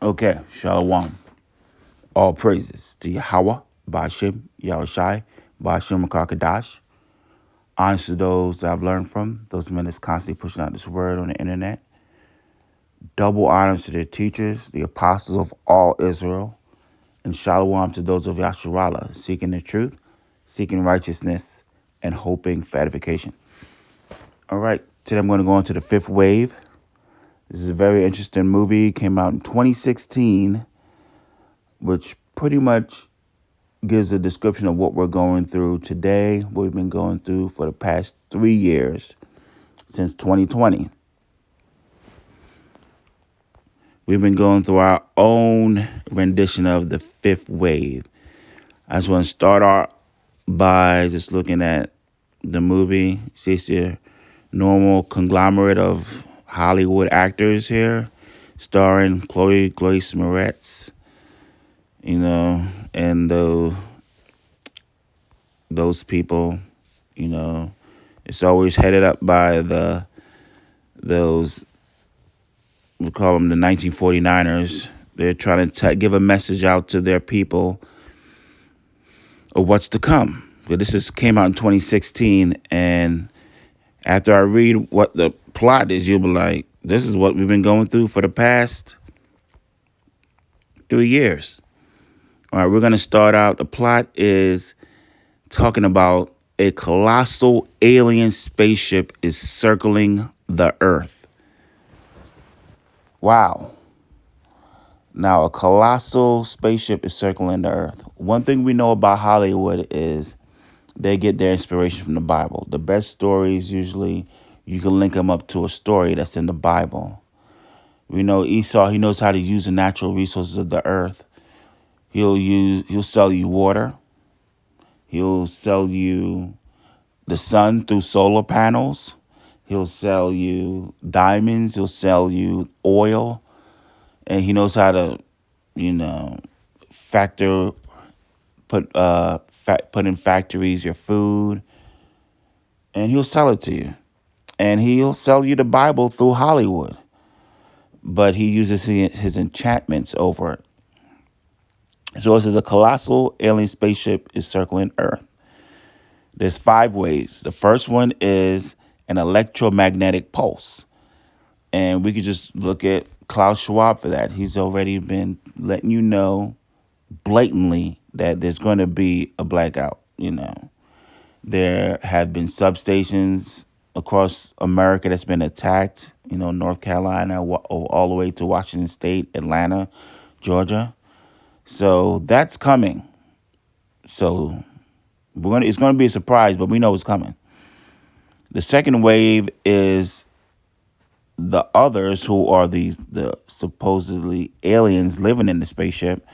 Okay, Shalom. All praises to Yahweh, Ba'ashem, Yahushai, Ba'ashem Kakadash. Honest to those that I've learned from, those men that's constantly pushing out this word on the internet. Double honors to their teachers, the apostles of all Israel. And Shalom to those of Yasharallah, seeking the truth, seeking righteousness, and hoping for edification. All right, today I'm going to go into the fifth wave. This is a very interesting movie. Came out in 2016, which pretty much gives a description of what we're going through today, what we've been going through for the past 3 years, since 2020. We've been going through our own rendition of the fifth wave. I just want to start off by just looking at the movie. It's your normal conglomerate of Hollywood actors here, starring Chloe Grace Moretz, and those people, it's always headed up by those, we call them the 1949ers. They're trying to give a message out to their people of what's to come. But came out in 2016, and after I read what the plot is, you'll be like, this is what we've been going through for the past 3 years. All right, we're going to start out. The plot is talking about a colossal alien spaceship is circling the Earth. Wow. Now, a colossal spaceship is circling the Earth. One thing we know about Hollywood is they get their inspiration from the Bible. The best stories, usually, you can link them up to a story that's in the Bible. We know Esau, he knows how to use the natural resources of the earth. He'll sell you water. He'll sell you the sun through solar panels. He'll sell you diamonds. He'll sell you oil. And he knows how to, put in factories your food. And he'll sell it to you. And he'll sell you the Bible through Hollywood. But he uses his enchantments over it. So it says a colossal alien spaceship is circling Earth. There's 5 waves. The first one is an electromagnetic pulse. And we could just look at Klaus Schwab for that. He's already been letting you know blatantly that there's going to be a blackout, There have been substations across America that's been attacked, North Carolina, all the way to Washington State, Atlanta, Georgia. So that's coming. So it's going to be a surprise, but we know it's coming. The second wave is the others who are the supposedly aliens living in the spaceship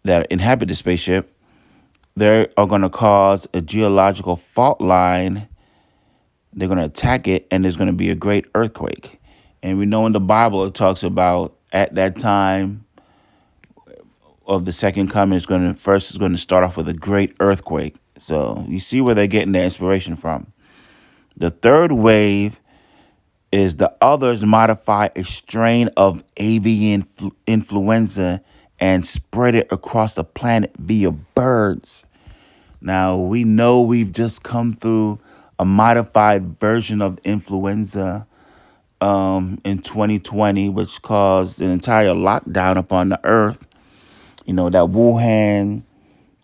that inhabit the spaceship. They are going to cause a geological fault line. They're going to attack it, and there's going to be a great earthquake. And we know in the Bible it talks about at that time of the second coming, it's going to start off with a great earthquake. So you see where they're getting their inspiration from. The third wave is the others modify a strain of avian influenza and spread it across the planet via birds. Now, we know we've just come through a modified version of influenza in 2020, which caused an entire lockdown upon the earth. That Wuhan,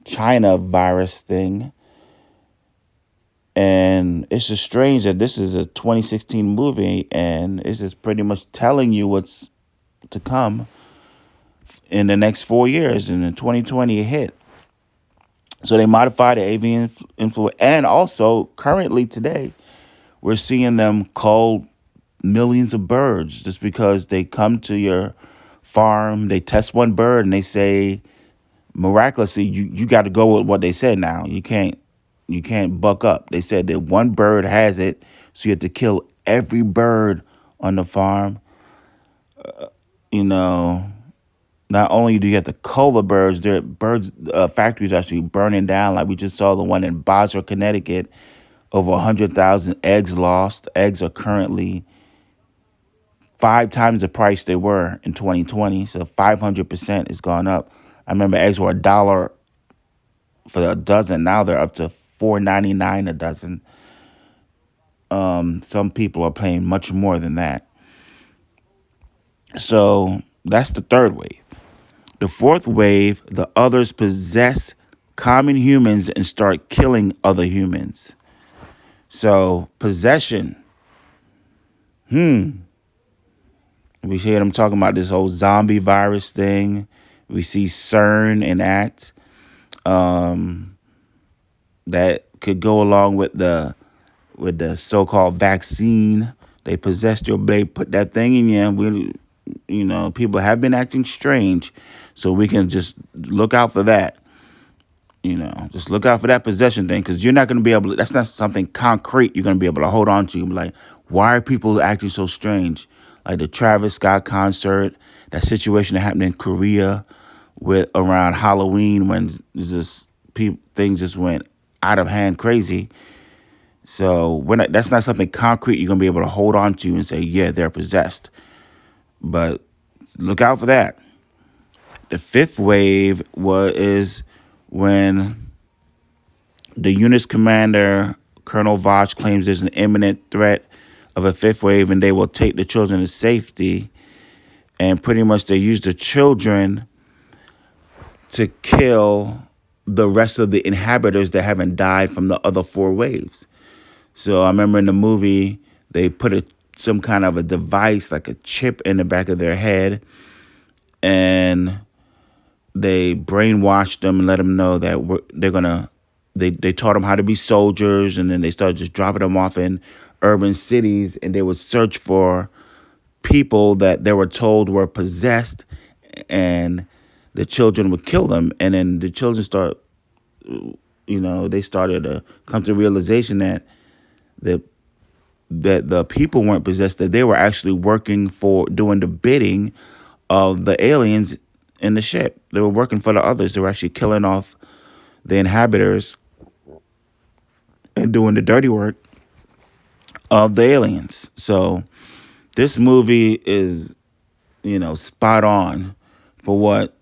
China virus thing. And it's just strange that this is a 2016 movie, and it's just pretty much telling you what's to come in the next 4 years. And in 2020, it hit. So they modified the avian influenza. And also, currently today, we're seeing them cull millions of birds just because they come to your farm, they test one bird, and they say, miraculously, you got to go with what they said now. You can't buck up. They said that one bird has it, so you have to kill every bird on the farm. Not only do you have to cull the birds, factories actually burning down. Like we just saw the one in Boston, Connecticut, over 100,000 eggs lost. Eggs are currently five times the price they were in 2020. So 500% has gone up. I remember eggs were $1 for a dozen. Now they're up to 4.99 a dozen. Some people are paying much more than that. So that's the third wave. The fourth wave, the others possess common humans and start killing other humans. So possession. We hear them talking about this whole zombie virus thing. We see CERN enact that could go along with the so-called vaccine. They possessed your they put that thing in you. People have been acting strange, so we can just look out for that. Just look out for that possession thing, because you're not going to be able to, that's not something concrete you're going to be able to hold on to. You'll be like, why are people acting so strange? Like the Travis Scott concert, that situation that happened in Korea with around Halloween when things just went out of hand crazy. So that's not something concrete you're going to be able to hold on to and say, yeah, they're possessed. But look out for that. The fifth wave is when the unit's commander, Colonel Voch, claims there's an imminent threat of a fifth wave and they will take the children to safety. And pretty much they use the children to kill the rest of the inhabitants that haven't died from the other four waves. So I remember in the movie, they put some kind of a device, like a chip in the back of their head, and they brainwashed them and let them know that they taught them how to be soldiers, and then they started just dropping them off in urban cities, and they would search for people that they were told were possessed, and the children would kill them. And then the children they started to come to the realization that the people weren't possessed, that they were actually doing the bidding of the aliens in the ship. They were working for the others. They were actually killing off the inhabitants and doing the dirty work of the aliens. So this movie is, spot on for what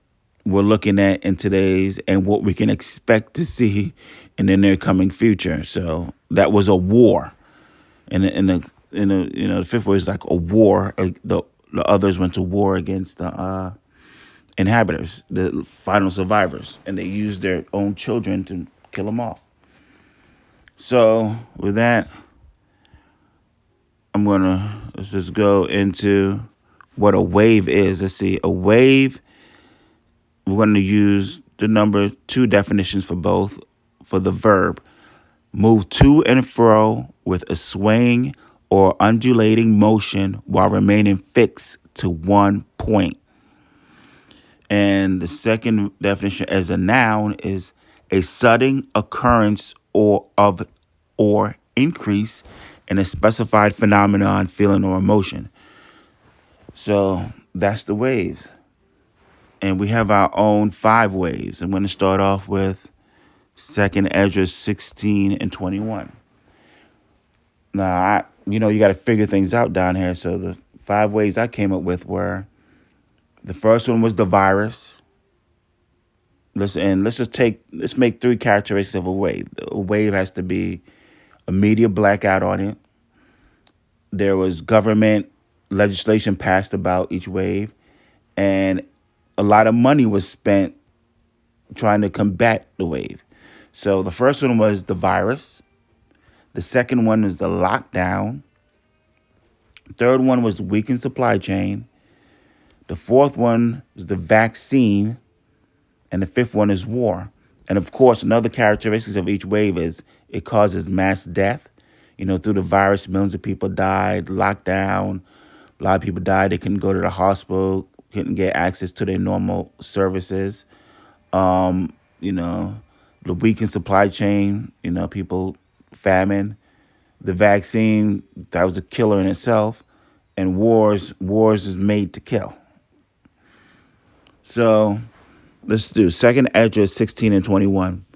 we're looking at in today's and what we can expect to see in the near coming future. So that was a war. And the fifth wave is like a war. The others went to war against the inhabitants, the final survivors, and they used their own children to kill them off. So with that, let's just go into what a wave is. Let's see, a wave, we're going to use the number 2 definitions for both. For the verb, move to and fro with a swaying or undulating motion while remaining fixed to one point. And the second definition as a noun is a sudden occurrence or increase in a specified phenomenon, feeling, or emotion. So that's the waves. And we have our own 5 waves. I'm going to start off with 2nd Ezra 16 and 21. Now, you got to figure things out down here. So the 5 ways I came up with were, the first one was the virus. Let's make 3 characteristics of a wave. A wave has to be a media blackout on it. There was government legislation passed about each wave, and a lot of money was spent trying to combat the wave. So the first one was the virus. The second one was the lockdown. The third one was the weakened supply chain. The fourth one was the vaccine. And the fifth one is war. And of course, another characteristic of each wave is it causes mass death. Through the virus, millions of people died. Lockdown, a lot of people died. They couldn't go to the hospital, couldn't get access to their normal services. The weakened supply chain, people, famine. The vaccine, that was a killer in itself. And wars is made to kill. So let's do 2nd Ezra 16 and 21.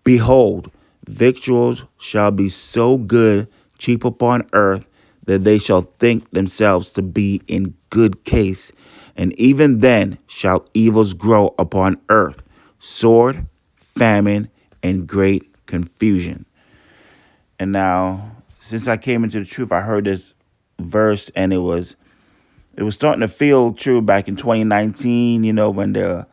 Behold, victuals shall be so good, cheap upon earth, that they shall think themselves to be in good case, and even then shall evils grow upon earth, sword, famine, and great confusion. And now, since I came into the truth, I heard this verse, and it was starting to feel true back in 2019, when the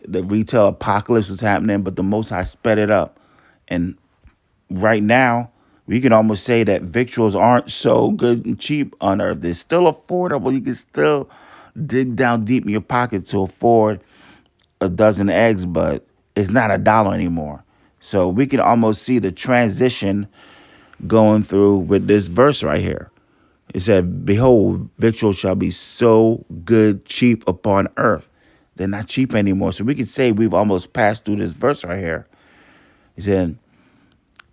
retail apocalypse was happening, but the Most High sped it up. And right now, we can almost say that victuals aren't so good and cheap on earth. They're still affordable. You can still dig down deep in your pocket to afford a dozen eggs, but it's not $1 anymore. So we can almost see the transition going through with this verse right here. It said, behold, victuals shall be so good, cheap upon earth. They're not cheap anymore. So we could say we've almost passed through this verse right here. He said,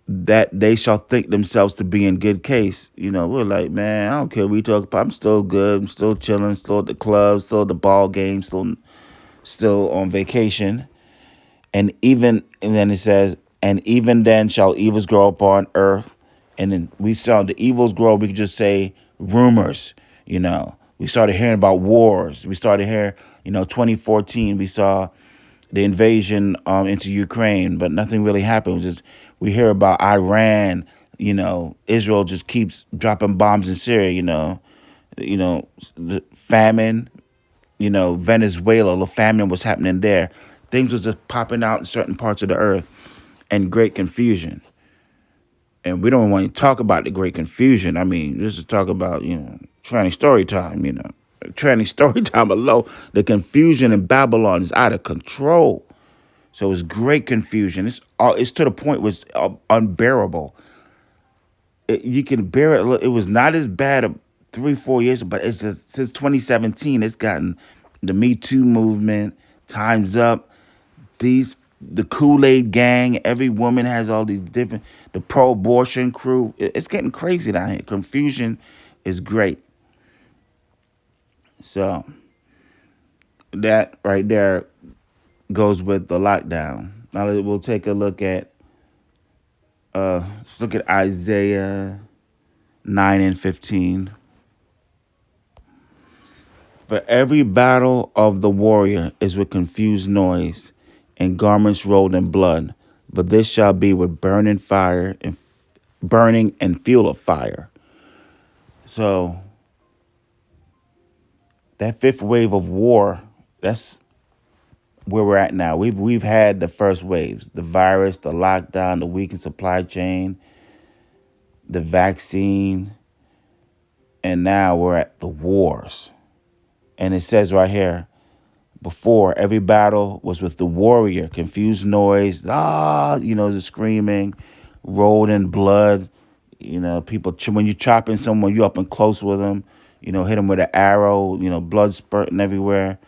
that they shall think themselves to be in good case. We're like, man, I don't care what we talk about. I'm still good. I'm still chilling, still at the club, still at the ball game, still on vacation. And then it says, and even then shall evils grow upon earth. And then we saw the evils grow. We could just say rumors. We started hearing about wars. We started hearing, 2014, we saw the invasion into Ukraine, but nothing really happened. We hear about Iran. Israel just keeps dropping bombs in Syria. The famine. Venezuela, the famine was happening there. Things was just popping out in certain parts of the earth, and great confusion. And we don't want to talk about the great confusion. I mean, just to talk about, tranny story time, tranny story time alone. The confusion in Babylon is out of control. So it's great confusion. It's to the point where it's unbearable. You can bear it. It was not as bad 3-4 years, but it's just since 2017, it's gotten the Me Too movement, Time's Up, the Kool-Aid gang. Every woman has all these different, the pro-abortion crew. It's getting crazy down here. Confusion is great. So that right there goes with the lockdown. Now we'll take a look at let's look at Isaiah 9:15. For every battle of the warrior is with confused noise and garments rolled in blood, but this shall be with burning and fuel of fire. So that fifth wave of war, that's where we're at now. We've had the first waves, the virus, the lockdown, the weakened supply chain, the vaccine, and now we're at the wars. And it says right here, before every battle was with the warrior, confused noise, the screaming, rolled in blood, people, when you're chopping someone, you up and close with them, hit them with an arrow, blood spurting everywhere.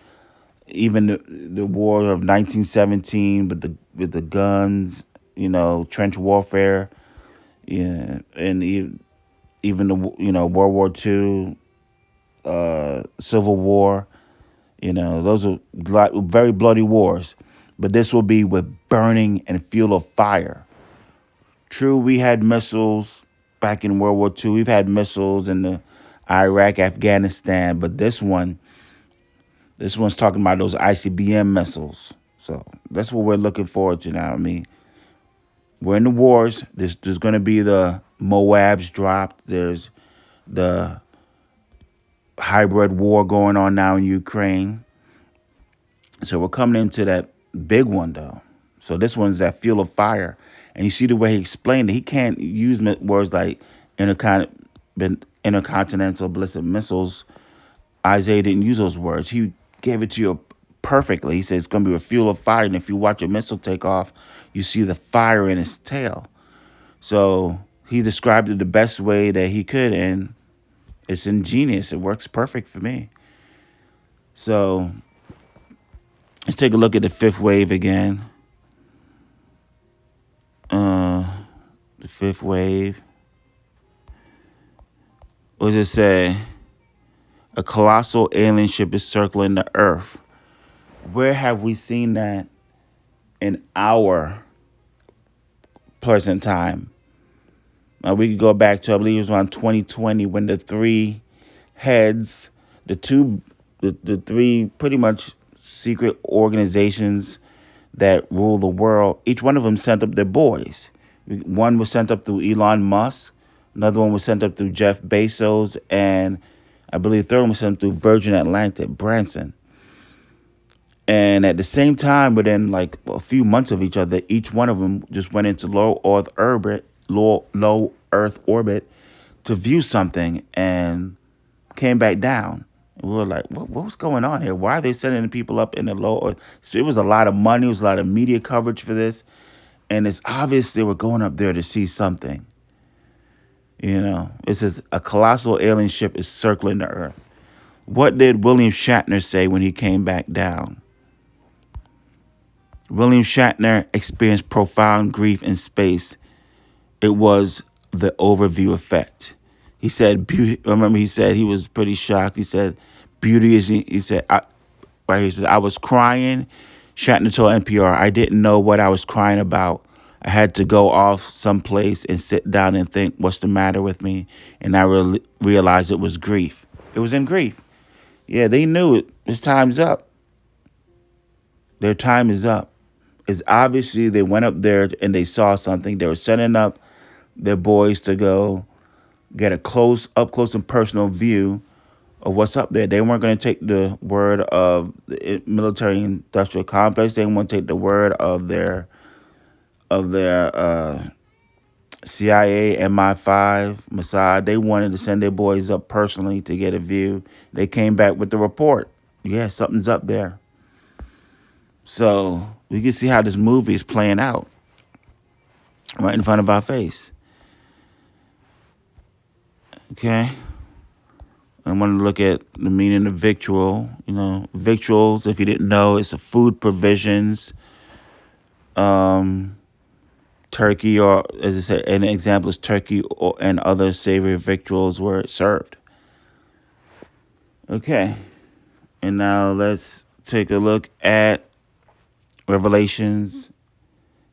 Even the war of 1917 with the guns, trench warfare, yeah, and even the World War II, Civil War, those are very bloody wars. But this will be with burning and fuel of fire. True, we had missiles back in World War II. We've had missiles in the Iraq, Afghanistan, but this one's talking about those ICBM missiles. So that's what we're looking forward to now. I mean, we're in the wars. There's going to be the Moabs dropped. There's the hybrid war going on now in Ukraine. So we're coming into that big one, though. So this one's that fuel of fire. And you see the way he explained it. He can't use words like intercontinental ballistic missiles. Isaiah didn't use those words. He gave it to you perfectly. He said it's going to be a fuel of fire. And if you watch a missile take off, you see the fire in its tail. So he described it the best way that he could. And it's ingenious. It works perfect for me. So let's take a look at the fifth wave again. The fifth wave. What does it say? A colossal alien ship is circling the earth. Where have we seen that in our present time? We could go back to, I believe it was around 2020, when the three heads, the two, the three pretty much secret organizations that rule the world, each one of them sent up their boys. One was sent up through Elon Musk, another one was sent up through Jeff Bezos, and I believe the third one was sent through Virgin Atlantic, Branson. And at the same time, within like a few months of each other, each one of them just went into low Earth orbit to view something and came back down. And we were like, what's going on here? Why are they sending people up in the low Earth? So it was a lot of money, it was a lot of media coverage for this. And it's obvious they were going up there to see something. It says a colossal alien ship is circling the Earth. What did William Shatner say when he came back down? William Shatner experienced profound grief in space. It was the overview effect. He said, remember he said he was pretty shocked. He said, beauty is, he said, I was crying. Shatner told NPR, I didn't know what I was crying about. I had to go off someplace and sit down and think, what's the matter with me? And I realized it was grief. It was in grief. Yeah, they knew it. His time's up. Their time is up. It's obviously they went up there and they saw something. They were setting up their boys to go get a up close and personal view of what's up there. They weren't going to take the word of the military industrial complex. They didn't want to take the word of their CIA, MI5, Mossad. They wanted to send their boys up personally to get a view. They came back with the report. Yeah, something's up there. So we can see how this movie is playing out right in front of our face. Okay. I want to look at the meaning of victual. Victuals, if you didn't know, it's a food provisions. Turkey, or as I said, an example is turkey and other savory victuals were served. Okay. And now let's take a look at Revelations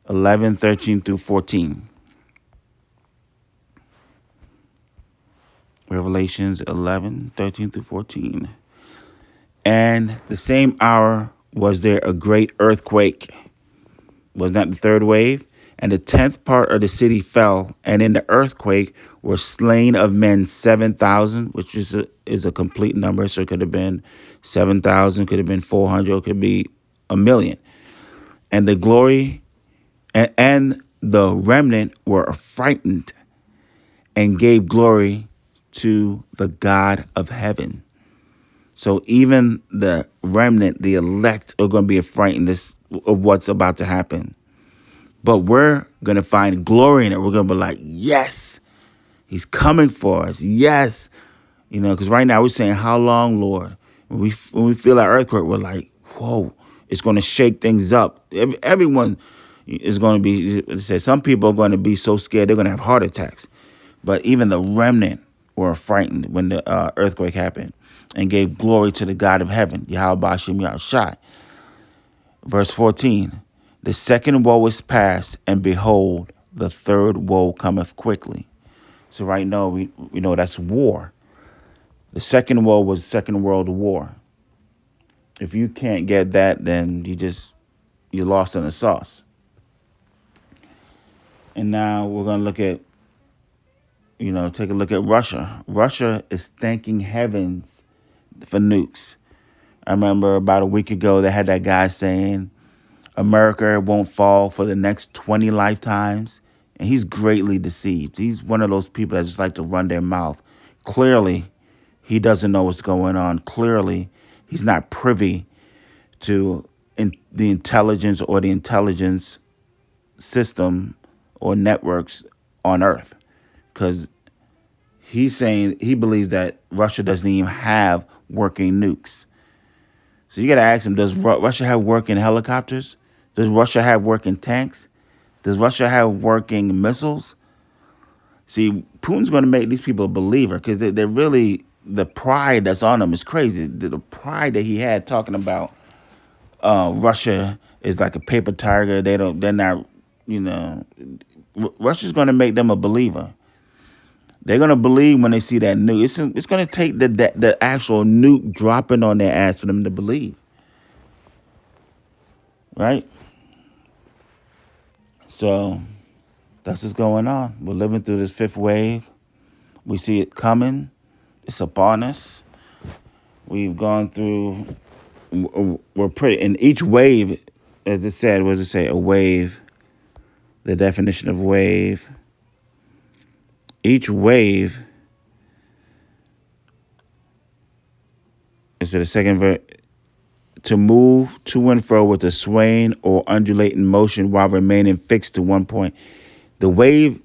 11:13 through 14. Revelations 11:13 through 14. And the same hour was there a great earthquake. Was not the third wave? And the 10th part of the city fell, and in the earthquake were slain of men 7,000, which is a complete number. So it could have been 7,000, could have been 400, it could be 1,000,000. And the glory and the remnant were frightened and gave glory to the God of heaven. So even the remnant, the elect, are going to be frightened of what's about to happen. But we're going to find glory in it. We're going to be like, yes, he's coming for us. Yes. Because right now we're saying, how long, Lord? When we feel that earthquake, we're like, whoa, it's going to shake things up. Everyone is going to be, some people are going to be so scared they're going to have heart attacks. But even the remnant were frightened when the earthquake happened and gave glory to the God of heaven, Yahweh Bashim Yahushai. Verse 14, the second woe is past, and behold, the third woe cometh quickly. So right now, we know that's war. The second woe was Second World War. If you can't get that, then you're lost in the sauce. And now we're going to look at, take a look at Russia. Russia is thanking heavens for nukes. I remember about a week ago, they had that guy saying, America won't fall for the next 20 lifetimes. And he's greatly deceived. He's one of those people that just like to run their mouth. Clearly, he doesn't know what's going on. Clearly, he's not privy to the intelligence or the intelligence system or networks on Earth. Because he's saying he believes that Russia doesn't even have working nukes. So you got to ask him, does Russia have working helicopters? Does Russia have working tanks? Does Russia have working missiles? See, Putin's going to make these people a believer because they're really, the pride that's on them is crazy. The pride that he had talking about Russia is like a paper tiger. They're not, Russia's going to make them a believer. They're gonna believe when they see that nuke. It's gonna take the actual nuke dropping on their ass for them to believe, right? So that's what's going on. We're living through this fifth wave. We see it coming. It's upon us. We've gone through. We're pretty in each wave, as it said. What does it say? A wave. The definition of wave. Each wave. Is it the second verse? To move to and fro with a swaying or undulating motion while remaining fixed to one point. The wave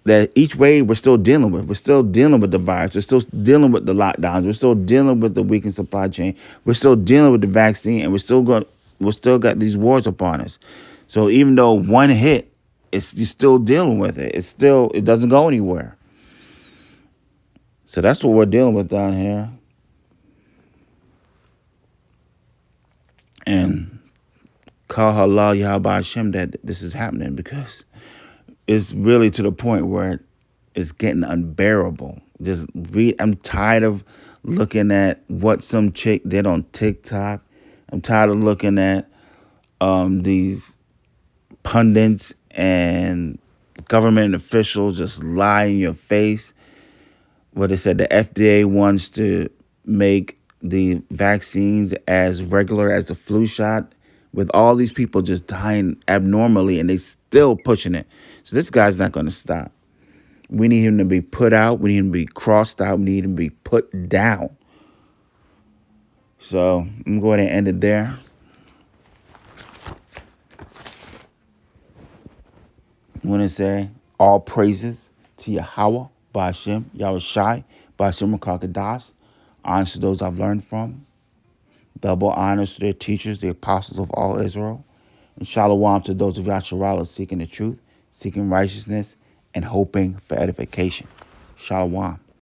that each wave we're still dealing with. We're still dealing with the virus. We're still dealing with the lockdowns. We're still dealing with the weakened supply chain. We're still dealing with the vaccine, and we're still got these wars upon us. So even though one hit, you're still dealing with it. It doesn't go anywhere. So that's what we're dealing with down here. And call halal Yahweh Hashem that this is happening, because it's really to the point where it's getting unbearable. I'm tired of looking at what some chick did on TikTok. I'm tired of looking at these pundits and government officials just lie in your face. What they said, the FDA wants to make the vaccines as regular as the flu shot, with all these people just dying abnormally, and they still pushing it. So this guy's not going to stop. We need him to be put out. We need him to be crossed out. We need him to be put down. So I'm going to end it there. I want to say all praises to Yahweh, Ba'ashem, Yahweh Shai, Ba'ashem Makakadas. Honors to those I've learned from. Double honors to their teachers, the apostles of all Israel. And shalom to those of Yasharallah seeking the truth, seeking righteousness, and hoping for edification. Shalom.